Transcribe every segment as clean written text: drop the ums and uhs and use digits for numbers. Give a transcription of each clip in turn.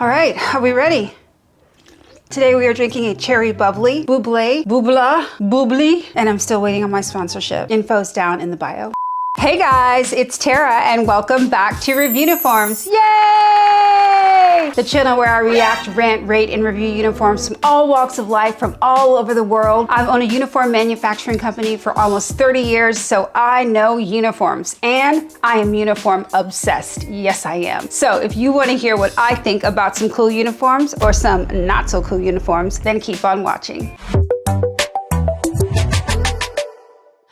All right, are we ready? Today we are drinking a cherry bubbly, bubbly, and I'm still waiting on my sponsorship. Info's down in the bio. Hey guys, it's Tara and welcome back to REVIEWNIFORMS. Yay! The channel where I react, rant, rate, and review uniforms from all walks of life from all over the world. I've owned a uniform manufacturing company for almost 30 years, so I know uniforms and I am uniform obsessed. Yes, I am. So if you want to hear what I think about some cool uniforms or some not so cool uniforms, then keep on watching.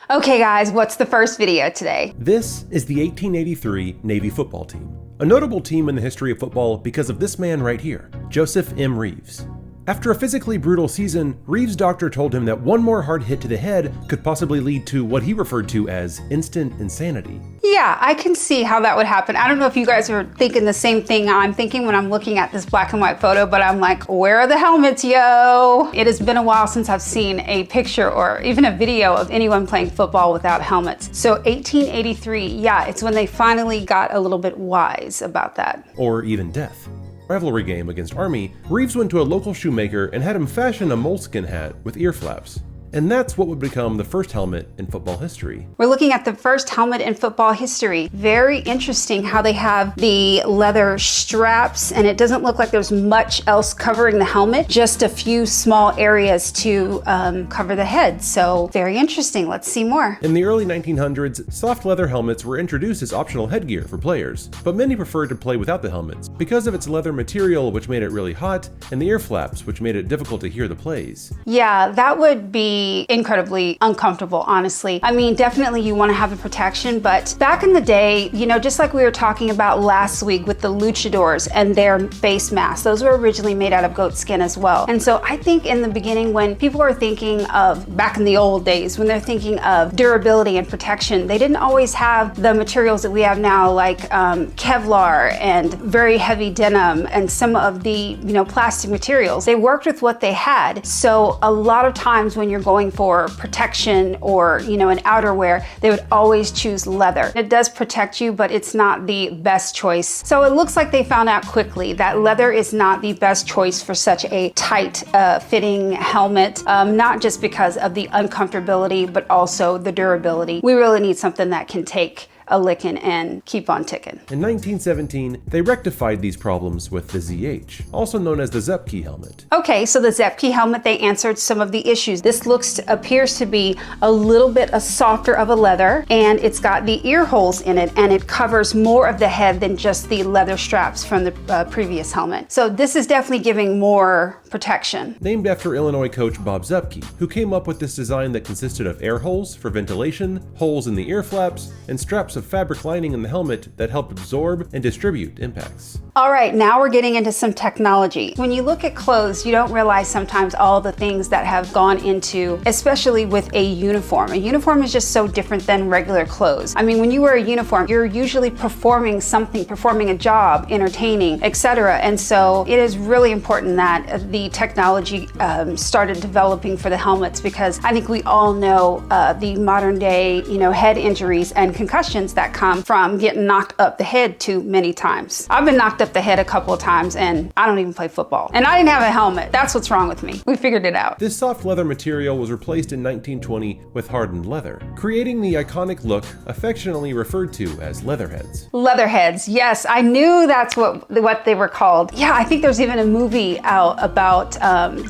Okay guys, what's the first video today? This is the 1883 Navy football team. A notable team in the history of football because of this man right here, Joseph M. Reeves. After a physically brutal season, Reeves' doctor told him that one more hard hit to the head could possibly lead to what he referred to as instant insanity. Yeah, I can see how that would happen. I don't know if you guys are thinking the same thing I'm thinking when I'm looking at this black and white photo, but I'm like, where are the helmets, yo? It has been a while since I've seen a picture or even a video of anyone playing football without helmets. So 1883, yeah, it's when they finally got a little bit wise about that. Or even death. Rivalry game against Army, Reeves went to a local shoemaker and had him fashion a moleskin hat with ear flaps. And that's what would become the first helmet in football history. We're looking at the first helmet in football history. Very interesting how they have the leather straps and it doesn't look like there's much else covering the helmet, just a few small areas to cover the head. So very interesting. Let's see more. In the early 1900s, soft leather helmets were introduced as optional headgear for players, but many preferred to play without the helmets because of its leather material, which made it really hot, and the ear flaps, which made it difficult to hear the plays. Yeah, that would be incredibly uncomfortable, honestly. I mean, definitely you want to have the protection, but back in the day, you know, just like we were talking about last week with the luchadors and their face masks, those were originally made out of goat skin as well. And so I think in the beginning, when people are thinking of, back in the old days, when they're thinking of durability and protection, they didn't always have the materials that we have now, like Kevlar and very heavy denim and some of the, you know, plastic materials. They worked with what they had. So a lot of times when you're going for protection or, you know, an outerwear, they would always choose leather. It does protect you, but it's not the best choice. So it looks like they found out quickly that leather is not the best choice for such a tight fitting helmet, not just because of the uncomfortability, but also the durability. We really need something that can take a licking and keep on ticking. In 1917, they rectified these problems with the ZH, also known as the Zepke helmet. Okay, so the Zepke helmet, they answered some of the issues. This appears to be a little bit softer of a leather, and it's got the ear holes in it, and it covers more of the head than just the leather straps from the previous helmet. So this is definitely giving more protection. Named after Illinois coach Bob Zepke, who came up with this design that consisted of air holes for ventilation, holes in the ear flaps, and straps of fabric lining in the helmet that helped absorb and distribute impacts. All right, now we're getting into some technology. When you look at clothes, you don't realize sometimes all the things that have gone into, especially with a uniform. A uniform is just so different than regular clothes. I mean, when you wear a uniform, you're usually performing something, performing a job, entertaining, etc. And so it is really important that the technology started developing for the helmets, because I think we all know the modern day, you know, head injuries and concussions that come from getting knocked up the head too many times. I've been knocked up the head a couple of times and I don't even play football. And I didn't have a helmet. That's what's wrong with me. We figured it out. This soft leather material was replaced in 1920 with hardened leather, creating the iconic look affectionately referred to as Leatherheads. Leatherheads, yes, I knew that's what they were called. Yeah, I think there's even a movie out about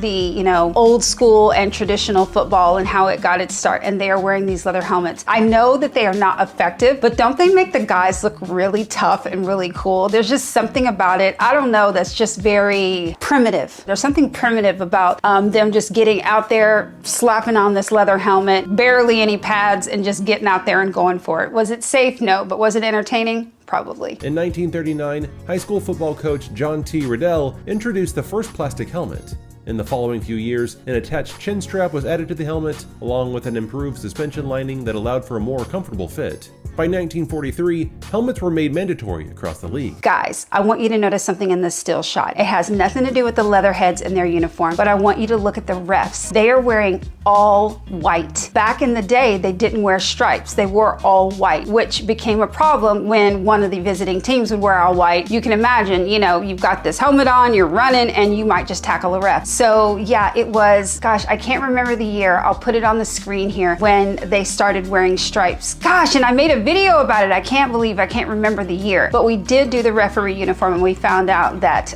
the, you know, old school and traditional football and how it got its start, and they are wearing these leather helmets. I know that they are not effective, but don't they make the guys look really tough and really cool? There's just something about it, I don't know, that's just very primitive. There's something primitive about them just getting out there, slapping on this leather helmet, barely any pads, and just getting out there and going for it. Was it safe? No, but was it entertaining? Probably. In 1939, high school football coach John T. Riddell introduced the first plastic helmet. In the following few years, an attached chin strap was added to the helmet, along with an improved suspension lining that allowed for a more comfortable fit. By 1943, helmets were made mandatory across the league. Guys, I want you to notice something in this still shot. It has nothing to do with the Leatherheads in their uniform, but I want you to look at the refs. They are wearing all white. Back in the day, they didn't wear stripes. They wore all white, which became a problem when one of the visiting teams would wear all white. You can imagine, you know, you've got this helmet on, you're running, and you might just tackle a ref. So yeah, it was, gosh, I can't remember the year. I'll put it on the screen here when they started wearing stripes. Gosh, and I made a video about it. I can't remember the year, but we did do the referee uniform and we found out that,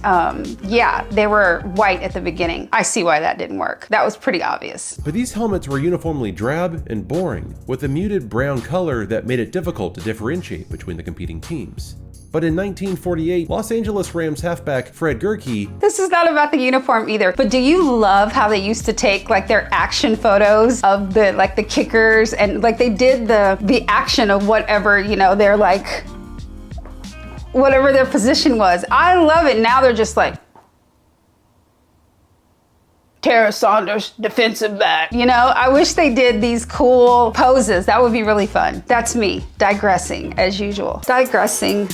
yeah, they were white at the beginning. I see why that didn't work. That was pretty obvious. But these helmets were uniformly drab and boring, with a muted brown color that made it difficult to differentiate between the competing teams. But in 1948, Los Angeles Rams halfback Fred Gurkey. This is not about the uniform either, but do you love how they used to take like their action photos of the kickers, and like they did the action of whatever, you know, they're like, whatever their position was. I love it. Now they're just like, Tara Saunders, defensive back. You know, I wish they did these cool poses. That would be really fun. That's me, digressing as usual. Digressing.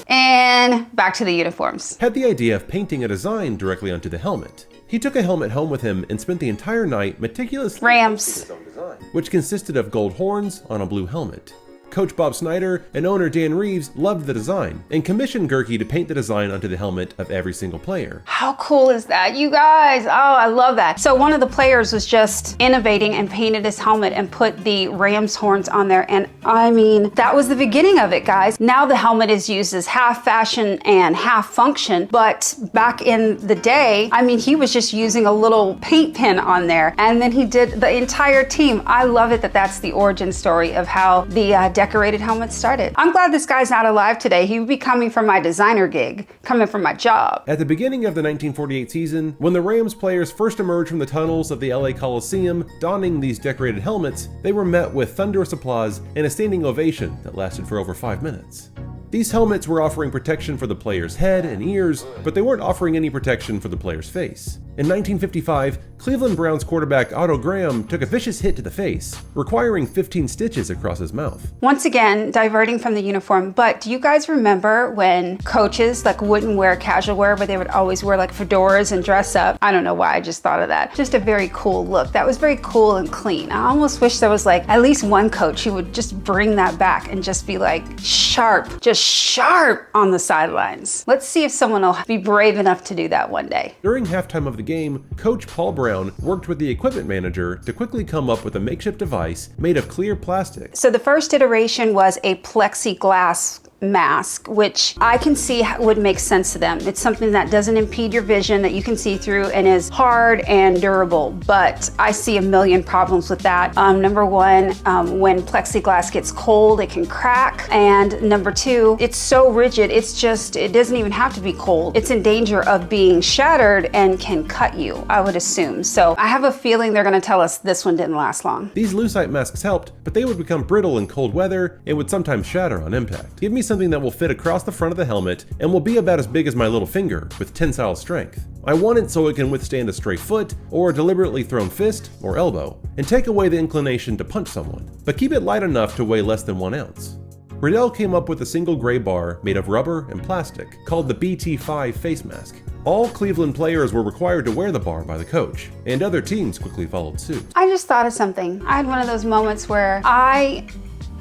And back to the uniforms. Had the idea of painting a design directly onto the helmet. He took a helmet home with him and spent the entire night meticulously Rams. his own design, which consisted of gold horns on a blue helmet. Coach Bob Snyder and owner Dan Reeves loved the design and commissioned Gurkey to paint the design onto the helmet of every single player. How cool is that, you guys? Oh, I love that. So one of the players was just innovating and painted his helmet and put the Rams horns on there. And I mean, that was the beginning of it, guys. Now the helmet is used as half fashion and half function. But back in the day, I mean, he was just using a little paint pen on there. And then he did the entire team. I love it that that's the origin story of how the decorated helmet started. I'm glad this guy's not alive today. He would be coming from my designer gig, coming from my job. At the beginning of the 1948 season, when the Rams players first emerged from the tunnels of the LA Coliseum, donning these decorated helmets, they were met with thunderous applause and a standing ovation that lasted for over 5 minutes. These helmets were offering protection for the player's head and ears, but they weren't offering any protection for the player's face. In 1955, Cleveland Browns quarterback Otto Graham took a vicious hit to the face, requiring 15 stitches across his mouth. Once again, diverting from the uniform, but do you guys remember when coaches like wouldn't wear casual wear, but they would always wear like fedoras and dress up? I don't know why, I just thought of that. Just a very cool look. That was very cool and clean. I almost wish there was like at least one coach who would just bring that back and just be like sharp, just sharp on the sidelines. Let's see if someone will be brave enough to do that one day. During halftime of the game, Coach Paul Brown worked with the equipment manager to quickly come up with a makeshift device made of clear plastic. So the first iteration was a plexiglass mask, which I can see would make sense to them. It's something that doesn't impede your vision, that you can see through, and is hard and durable, but I see a million problems with that. Number one, when plexiglass gets cold, it can crack, and number two, it's so rigid, it doesn't even have to be cold. It's in danger of being shattered and can cut you, I would assume. So I have a feeling they're gonna tell us this one didn't last long. These lucite masks helped, but they would become brittle in cold weather and would sometimes shatter on impact. Give me something that will fit across the front of the helmet and will be about as big as my little finger with tensile strength. I want it so it can withstand a stray foot or a deliberately thrown fist or elbow and take away the inclination to punch someone, but keep it light enough to weigh less than 1 ounce. Riddell came up with a single gray bar made of rubber and plastic called the BT5 face mask. All Cleveland players were required to wear the bar by the coach, and other teams quickly followed suit. I just thought of something. I had one of those moments where I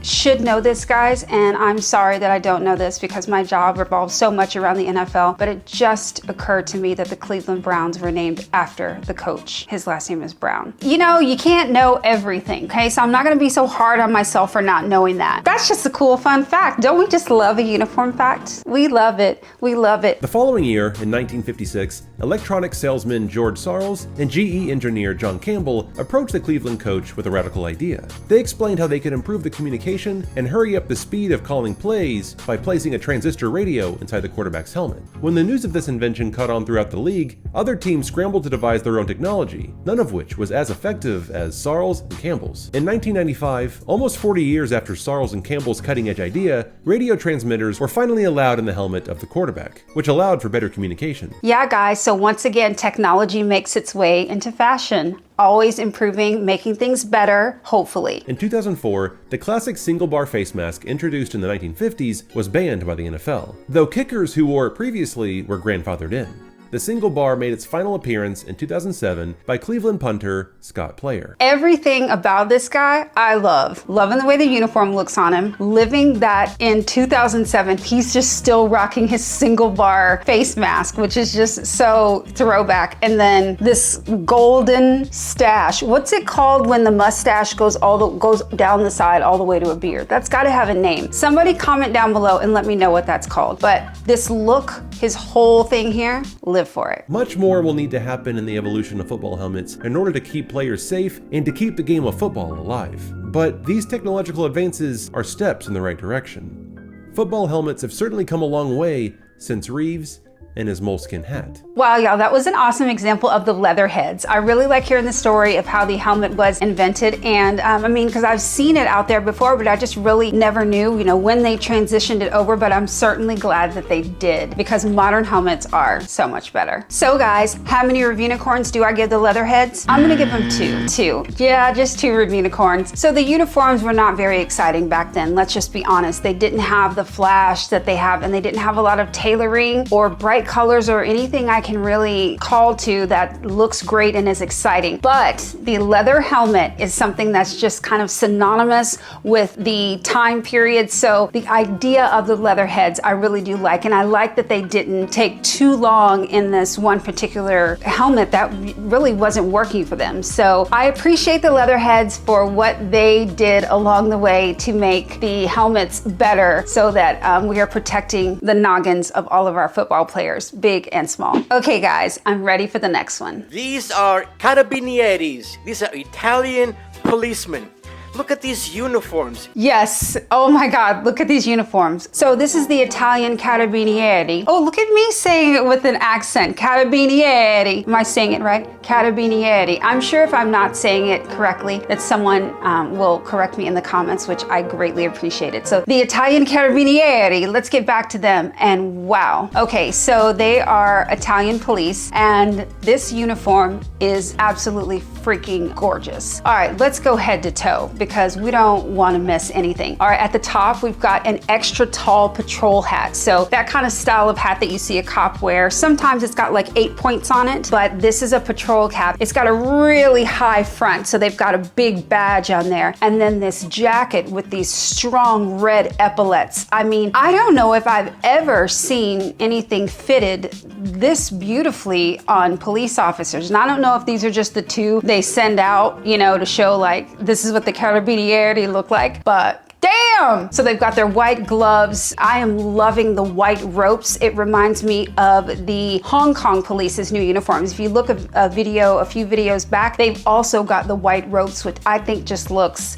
should know this, guys, and I'm sorry that I don't know this because my job revolves so much around the NFL, but it just occurred to me that the Cleveland Browns were named after the coach. His last name is Brown. You know, you can't know everything, okay? So I'm not gonna be so hard on myself for not knowing that. That's just a cool, fun fact. Don't we just love a uniform fact? We love it, we love it. The following year, in 1956, electronics salesman George Sarles and GE engineer John Campbell approached the Cleveland coach with a radical idea. They explained how they could improve the communication communication and hurry up the speed of calling plays by placing a transistor radio inside the quarterback's helmet. When the news of this invention caught on throughout the league, other teams scrambled to devise their own technology, none of which was as effective as Sarles and Campbell's. In 1995, almost 40 years after Sarles and Campbell's cutting-edge idea, radio transmitters were finally allowed in the helmet of the quarterback, which allowed for better communication. Yeah, guys, so once again, technology makes its way into fashion. Always improving, making things better, hopefully. In 2004, the classic single-bar face mask introduced in the 1950s was banned by the NFL, though kickers who wore it previously were grandfathered in. The single bar made its final appearance in 2007 by Cleveland punter Scott Player. Everything about this guy, I love. Loving the way the uniform looks on him. Living that in 2007, he's just still rocking his single bar face mask, which is just so throwback. And then this golden stash. What's it called when the mustache goes down the side all the way to a beard? That's got to have a name. Somebody comment down below and let me know what that's called. But this look, his whole thing here, live for it. Much more will need to happen in the evolution of football helmets in order to keep players safe and to keep the game of football alive. But these technological advances are steps in the right direction. Football helmets have certainly come a long way since Reeves and his moleskin hat. Wow, y'all, that was an awesome example of the Leatherheads. I really like hearing the story of how the helmet was invented, and I mean, because I've seen it out there before, but I just really never knew, when they transitioned it over, but I'm certainly glad that they did, because modern helmets are so much better. So guys, how many Reviewnicorns do I give the Leatherheads? I'm gonna give them two. Yeah, just 2 Reviewnicorns. So the uniforms were not very exciting back then, let's just be honest. They didn't have the flash that they have, and they didn't have a lot of tailoring or bright colors or anything I can really call to that looks great and is exciting. But the leather helmet is something that's just kind of synonymous with the time period. So the idea of the Leatherheads I really do like, and I like that they didn't take too long in this one particular helmet that really wasn't working for them. So I appreciate the Leatherheads for what they did along the way to make the helmets better so that we are protecting the noggins of all of our football players, big and small. Okay guys, I'm ready for the next one. These are Carabinieris. These are Italian policemen. Look at these uniforms. Yes, oh my God, look at these uniforms. So this is the Italian Carabinieri. Oh, look at me saying it with an accent, Carabinieri. Am I saying it right? Carabinieri. I'm sure if I'm not saying it correctly, that someone will correct me in the comments, which I greatly appreciate it. So the Italian Carabinieri, let's get back to them, and wow. Okay, so they are Italian police, and this uniform is absolutely freaking gorgeous. All right, let's go head to toe, because we don't want to miss anything. All right, at the top, we've got an extra tall patrol hat. So that kind of style of hat that you see a cop wear, sometimes it's got like 8 points on it, but this is a patrol cap. It's got a really high front, so they've got a big badge on there. And then this jacket with these strong red epaulets. I mean, I don't know if I've ever seen anything fitted this beautifully on police officers. And I don't know if these are just the 2 they send out, to show like, this is what the Carabinieri look like, but damn! So they've got their white gloves. I am loving the white ropes. It reminds me of the Hong Kong police's new uniforms. If you look at a few videos back, they've also got the white ropes, which I think just looks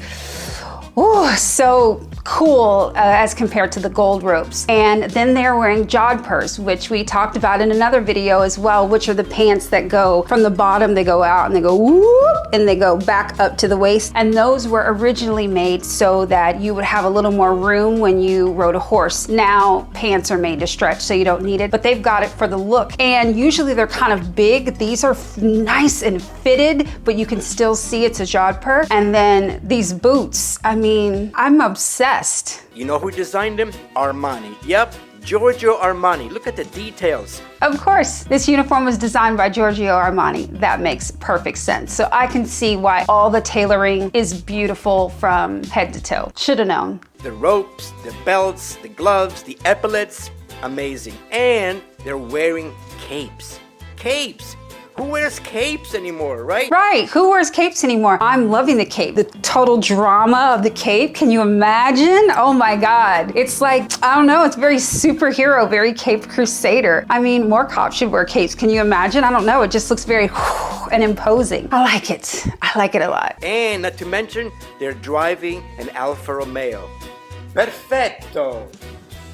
so cool as compared to the gold ropes. And then they're wearing jodhpurs, which we talked about in another video as well, which are the pants that go from the bottom, they go out and they go whoop, and they go back up to the waist. And those were originally made so that you would have a little more room when you rode a horse. Now pants are made to stretch, so you don't need it, but they've got it for the look. And usually they're kind of big. These are nice and fitted, but you can still see it's a jodhpur. And then these boots, I mean, I'm obsessed. You know who designed them? Armani. Yep, Giorgio Armani. Look at the details. Of course, this uniform was designed by Giorgio Armani. That makes perfect sense. So I can see why all the tailoring is beautiful from head to toe. Should have known. The ropes, the belts, the gloves, the epaulets, amazing. And they're wearing capes. Capes! Who wears capes anymore, right? Right, who wears capes anymore? I'm loving the cape. The total drama of the cape, can you imagine? Oh my God. It's like, I don't know, it's very superhero, very cape crusader. I mean, more cops should wear capes. Can you imagine? I don't know, it just looks very and imposing. I like it. I like it a lot. And not to mention, they're driving an Alfa Romeo. Perfetto.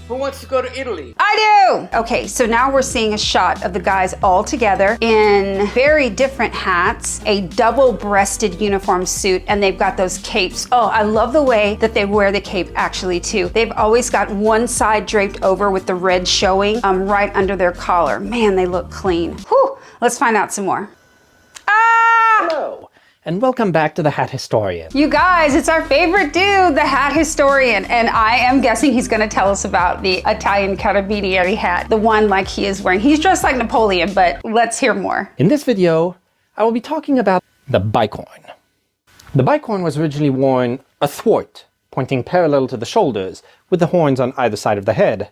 Who wants to go to Italy? I do! Okay, so now we're seeing a shot of the guys all together in very different hats, a double-breasted uniform suit, and they've got those capes. Oh, I love the way that they wear the cape actually too. They've always got one side draped over with the red showing right under their collar. Man, they look clean. Whew, let's find out some more. Ah! Hello, and welcome back to the Hat Historian. You guys, it's our favorite dude, the Hat Historian, and I am guessing he's gonna tell us about the Italian Carabinieri hat, the one like he is wearing. He's dressed like Napoleon, but let's hear more. In this video, I will be talking about the Bicorn. The Bicorn was originally worn athwart, pointing parallel to the shoulders, with the horns on either side of the head.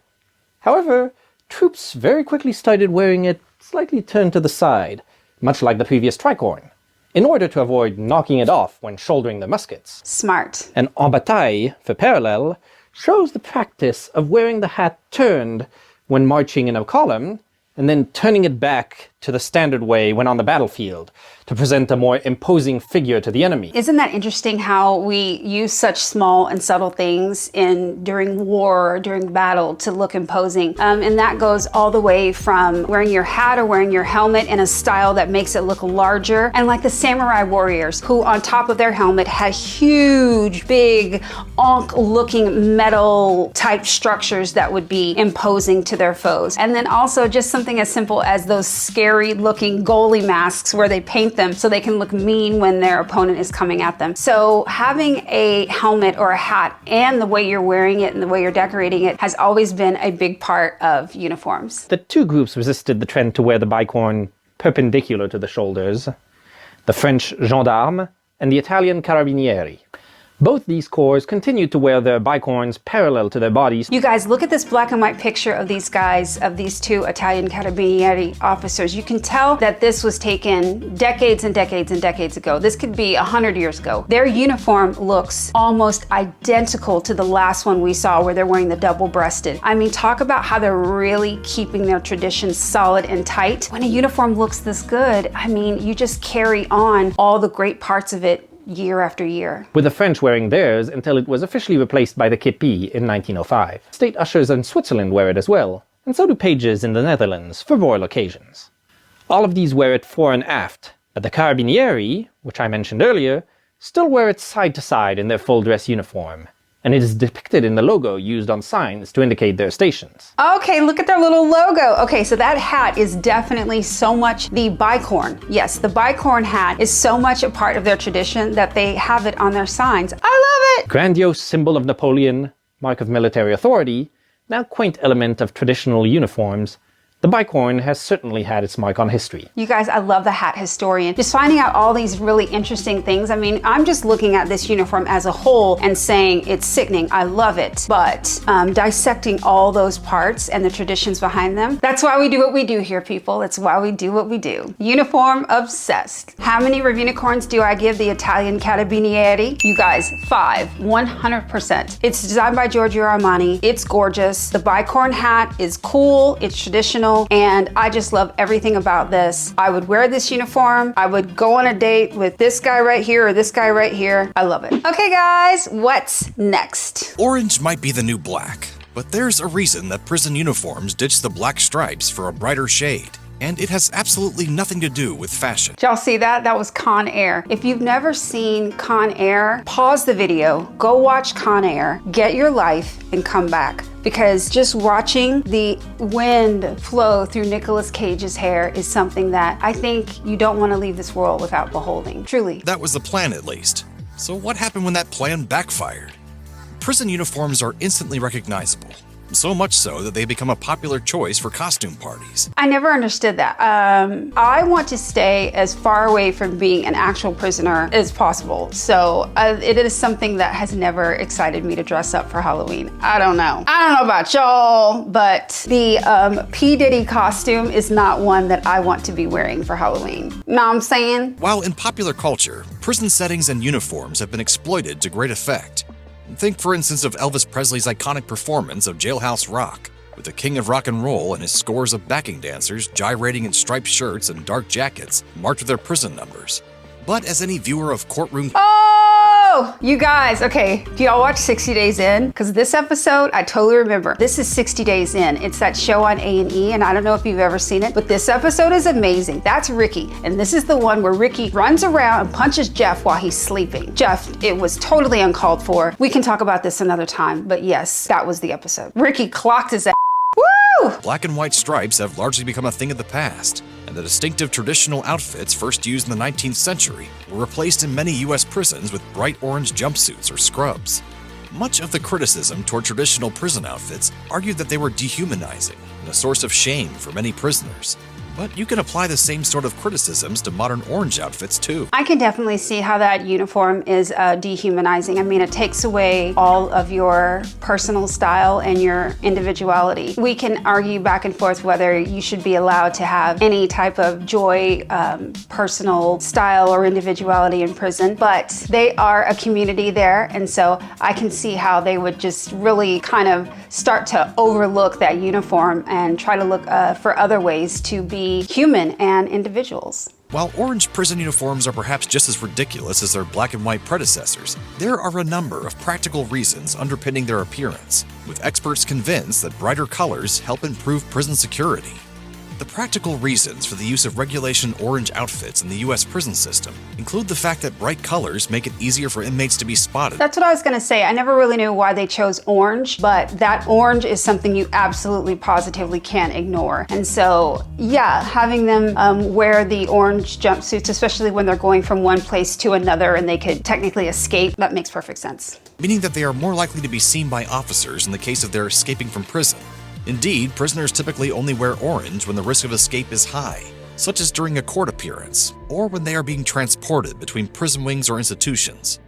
However, troops very quickly started wearing it slightly turned to the side, much like the previous tricorn, in order to avoid knocking it off when shouldering their muskets. Smart. And en bataille, for parallel, shows the practice of wearing the hat turned when marching in a column, and then turning it back to the standard way when on the battlefield, to present a more imposing figure to the enemy. Isn't that interesting how we use such small and subtle things during war or during battle to look imposing? And that goes all the way from wearing your hat or wearing your helmet in a style that makes it look larger. And like the samurai warriors who on top of their helmet had huge, big, ankh-looking metal type structures that would be imposing to their foes. And then also just something as simple as those scary looking goalie masks where they paint them so they can look mean when their opponent is coming at them. So having a helmet or a hat and the way you're wearing it and the way you're decorating it has always been a big part of uniforms. The two groups resisted the trend to wear the Bicorn perpendicular to the shoulders: the French gendarmes and the Italian Carabinieri. Both these corps continued to wear their bicorns parallel to their bodies. You guys, look at this black and white picture of these guys, of these two Italian Carabinieri officers. You can tell that this was taken decades and decades and decades ago. This could be 100 years ago. Their uniform looks almost identical to the last one we saw where they're wearing the double-breasted. I mean, talk about how they're really keeping their traditions solid and tight. When a uniform looks this good, I mean, you just carry on all the great parts of it year after year. With the French wearing theirs until it was officially replaced by the képi in 1905. State ushers in Switzerland wear it as well, and so do pages in the Netherlands for royal occasions. All of these wear it fore and aft, but the Carabinieri, which I mentioned earlier, still wear it side to side in their full dress uniform, and it is depicted in the logo used on signs to indicate their stations. Okay, look at their little logo. Okay, so that hat is definitely so much the Bicorn. Yes, the Bicorn hat is so much a part of their tradition that they have it on their signs. I love it! Grandiose symbol of Napoleon, mark of military authority, now quaint element of traditional uniforms, the Bicorn has certainly had its mark on history. You guys, I love the Hat Historian. Just finding out all these really interesting things. I mean, I'm just looking at this uniform as a whole and saying it's sickening. I love it. But dissecting all those parts and the traditions behind them, that's why we do what we do here, people. That's why we do what we do. Uniform obsessed. How many Review-Unicorns do I give the Italian Carabinieri? You guys, 5, 100%. It's designed by Giorgio Armani. It's gorgeous. The Bicorn hat is cool. It's traditional. And I just love everything about this. I would wear this uniform. I would go on a date with this guy right here or this guy right here. I love it. Okay guys, what's next? Orange might be the new black, but there's a reason that prison uniforms ditch the black stripes for a brighter shade. And it has absolutely nothing to do with fashion. Did y'all see that? That was Con Air. If you've never seen Con Air, pause the video, go watch Con Air, get your life, and come back. Because just watching the wind flow through Nicolas Cage's hair is something that I think you don't want to leave this world without beholding, truly. That was the plan, at least. So what happened when that plan backfired? Prison uniforms are instantly recognizable. so much so that they become a popular choice for costume parties. I never understood that. I want to stay as far away from being an actual prisoner as possible. So it is something that has never excited me to dress up for Halloween. I don't know about y'all, but the P. Diddy costume is not one that I want to be wearing for Halloween. Know what I'm saying? While in popular culture, prison settings and uniforms have been exploited to great effect. Think, for instance, of Elvis Presley's iconic performance of Jailhouse Rock, with the king of rock and roll and his scores of backing dancers gyrating in striped shirts and dark jackets marked with their prison numbers. But as any viewer of courtroom... Oh, you guys, okay, do y'all watch 60 Days In? Because this episode, I totally remember. This is 60 Days In. It's that show on A&E, and I don't know if you've ever seen it, but this episode is amazing. That's Ricky, and this is the one where Ricky runs around and punches Jeff while he's sleeping. Jeff, it was totally uncalled for. We can talk about this another time, but yes, that was the episode. Ricky clocked his ass. Woo! Black and white stripes have largely become a thing of the past, and the distinctive traditional outfits first used in the 19th century were replaced in many U.S. prisons with bright orange jumpsuits or scrubs. Much of the criticism toward traditional prison outfits argued that they were dehumanizing and a source of shame for many prisoners. But you can apply the same sort of criticisms to modern orange outfits too. I can definitely see how that uniform is dehumanizing. I mean, it takes away all of your personal style and your individuality. We can argue back and forth whether you should be allowed to have any type of joy, personal style or individuality in prison, but they are a community there, and so I can see how they would just really kind of start to overlook that uniform and try to look for other ways to be human and individuals. While orange prison uniforms are perhaps just as ridiculous as their black and white predecessors, there are a number of practical reasons underpinning their appearance, with experts convinced that brighter colors help improve prison security. The practical reasons for the use of regulation orange outfits in the U.S. prison system include the fact that bright colors make it easier for inmates to be spotted. That's what I was going to say. I never really knew why they chose orange, but that orange is something you absolutely positively can't ignore. And so, yeah, having them wear the orange jumpsuits, especially when they're going from one place to another and they could technically escape, that makes perfect sense. Meaning that they are more likely to be seen by officers in the case of their escaping from prison. Indeed, prisoners typically only wear orange when the risk of escape is high, such as during a court appearance, or when they are being transported between prison wings or institutions.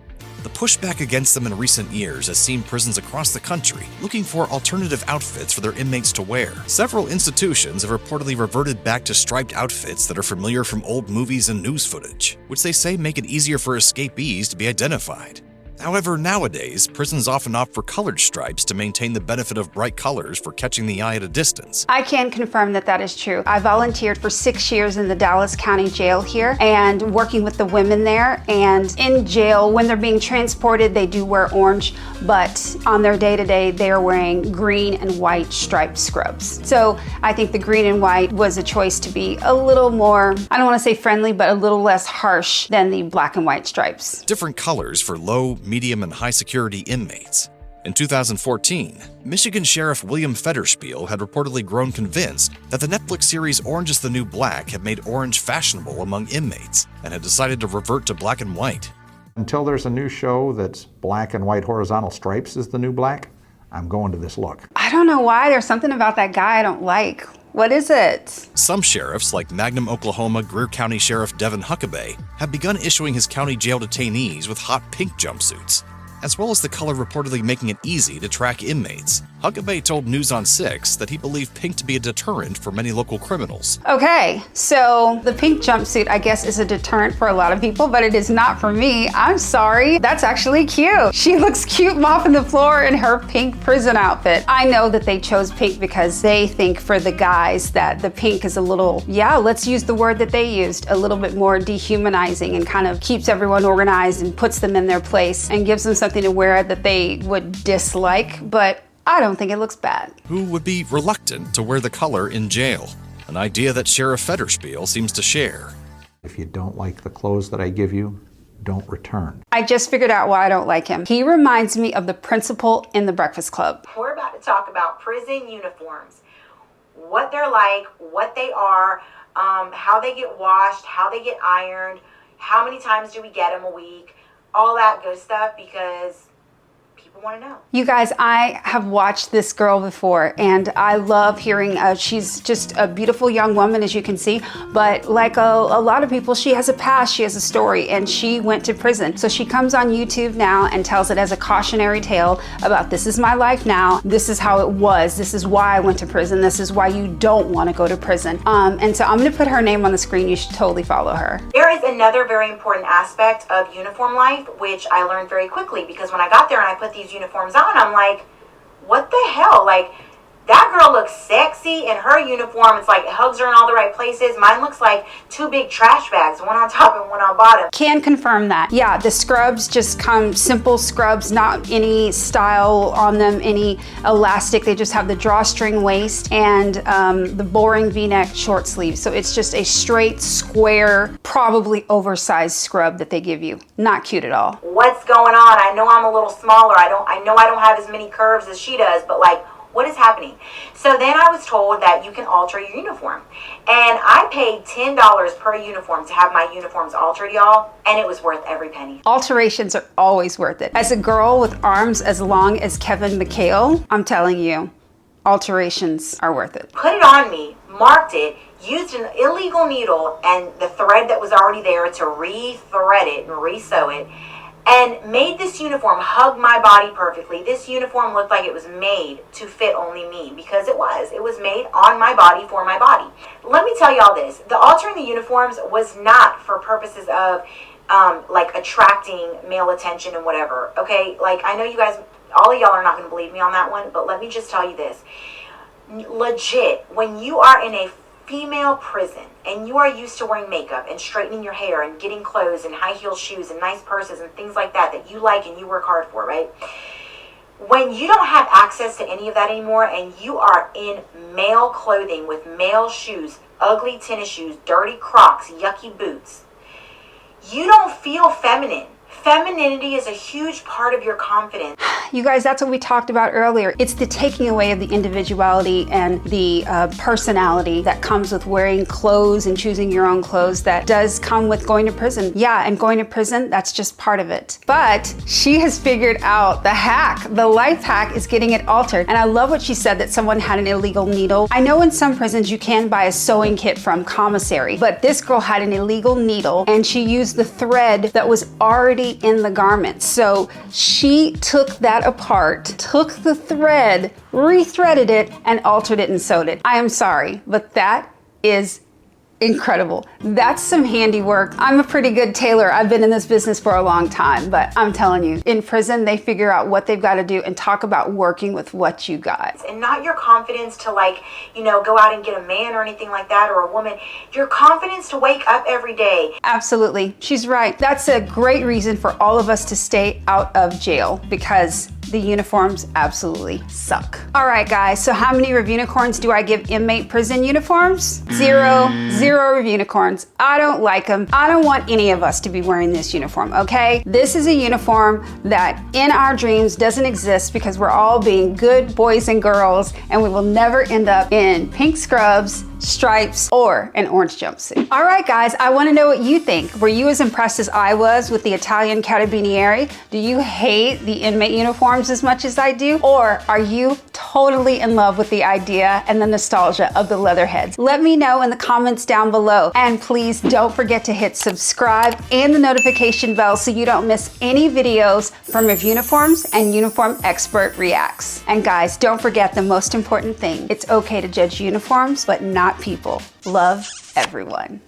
The pushback against them in recent years has seen prisons across the country looking for alternative outfits for their inmates to wear. Several institutions have reportedly reverted back to striped outfits that are familiar from old movies and news footage, which they say make it easier for escapees to be identified. However, nowadays, prisons often opt for colored stripes to maintain the benefit of bright colors for catching the eye at a distance. I can confirm that that is true. I volunteered for 6 years in the Dallas County Jail here and working with the women there. And in jail, when they're being transported, they do wear orange, but on their day-to-day, they are wearing green and white striped scrubs. So I think the green and white was a choice to be a little more, I don't want to say friendly, but a little less harsh than the black and white stripes. Different colors for low, medium, and high security inmates. In 2014, Michigan Sheriff William Federspiel had reportedly grown convinced that the Netflix series Orange is the New Black had made orange fashionable among inmates and had decided to revert to black and white. Until there's a new show that's black and white horizontal stripes is the new black, I'm going to this look. I don't know why. There's something about that guy I don't like. What is it? Some sheriffs, like Magnum, Oklahoma Greer County Sheriff Devin Huckabee, have begun issuing his county jail detainees with hot pink jumpsuits, as well as the color reportedly making it easy to track inmates. Huckabee told News on 6 that he believed pink to be a deterrent for many local criminals. Okay, so the pink jumpsuit, I guess, is a deterrent for a lot of people, but it is not for me. I'm sorry. That's actually cute. She looks cute mopping the floor in her pink prison outfit. I know that they chose pink because they think for the guys that the pink is a little, yeah, let's use the word that they used, a little bit more dehumanizing and kind of keeps everyone organized and puts them in their place and gives them something to wear that they would dislike, but I don't think it looks bad. Who would be reluctant to wear the color in jail? An idea that Sheriff Federspiel seems to share. If you don't like the clothes that I give you, don't return. I just figured out why I don't like him. He reminds me of the principal in The Breakfast Club. We're about to talk about prison uniforms. What they're like, what they are, how they get washed, how they get ironed, how many times do we get them a week, all that good stuff, because people want to know. You guys, I have watched this girl before, and I love hearing, she's just a beautiful young woman, as you can see, but like a lot of people, she has a past, she has a story, and she went to prison. So she comes on YouTube now and tells it as a cautionary tale about, this is my life now, this is how it was, this is why I went to prison, this is why you don't want to go to prison. And so I'm going to put her name on the screen. You should totally follow her. There is another very important aspect of uniform life, which I learned very quickly, because when I got there and I put these uniforms on, I'm like, what the hell? Like, that girl looks sexy in her uniform. It's like it hugs her in all the right places. Mine looks like two big trash bags, one on top and one on bottom. Can confirm that. Yeah, the scrubs just come simple scrubs, not any style on them, any elastic. They just have the drawstring waist and the boring V-neck short sleeves. So it's just a straight, square, probably oversized scrub that they give you. Not cute at all. What's going on? I know I'm a little smaller. I know I don't have as many curves as she does, but like, what is happening? So then I was told that you can alter your uniform. And I paid $10 per uniform to have my uniforms altered, y'all. And it was worth every penny. Alterations are always worth it. As a girl with arms as long as Kevin McHale, I'm telling you, alterations are worth it. Put it on me, marked it, used an illegal needle and the thread that was already there to re-thread it and re-sew it, and made this uniform hug my body perfectly. This uniform looked like it was made to fit only me, because it was. It was made on my body for my body. Let me tell y'all this. The altering the uniforms was not for purposes of like attracting male attention and whatever. Okay, like I know you guys, all of y'all are not going to believe me on that one, but let me just tell you this. Legit, when you are in a female prison and you are used to wearing makeup and straightening your hair and getting clothes and high heel shoes and nice purses and things like that that you like and you work hard for, right? When you don't have access to any of that anymore and you are in male clothing with male shoes, ugly tennis shoes, dirty Crocs, yucky boots, you don't feel feminine. Femininity is a huge part of your confidence. You guys, that's what we talked about earlier. It's the taking away of the individuality and the personality that comes with wearing clothes and choosing your own clothes that does come with going to prison. Yeah, and going to prison, that's just part of it. But she has figured out the hack. The life hack is getting it altered. And I love what she said, that someone had an illegal needle. I know in some prisons you can buy a sewing kit from commissary, but this girl had an illegal needle and she used the thread that was already in the garment. So she took that apart, took the thread, rethreaded it, and altered it and sewed it. I am sorry, but that is incredible. That's some handiwork. I'm a pretty good tailor. I've been in this business for a long time, but I'm telling you, in prison, they figure out what they've got to do and talk about working with what you got. And not your confidence to, like, you know, go out and get a man or anything like that, or a woman. Your confidence to wake up every day. Absolutely. She's right. That's a great reason for all of us to stay out of jail, because the uniforms absolutely suck. All right, guys, so how many Reviewnicorns do I give inmate prison uniforms? Zero Reviewnicorns. I don't like them. I don't want any of us to be wearing this uniform, okay? This is a uniform that in our dreams doesn't exist, because we're all being good boys and girls, and we will never end up in pink scrubs, stripes, or an orange jumpsuit. All right, guys, I want to know what you think. Were you as impressed as I was with the Italian Carabinieri? Do you hate the inmate uniforms as much as I do? Or are you totally in love with the idea and the nostalgia of the Leatherheads? Let me know in the comments down below. And please don't forget to hit subscribe and the notification bell so you don't miss any videos from Reviewniforms and Uniform Expert Reacts. And guys, don't forget the most important thing. It's okay to judge uniforms, but not people. Love everyone.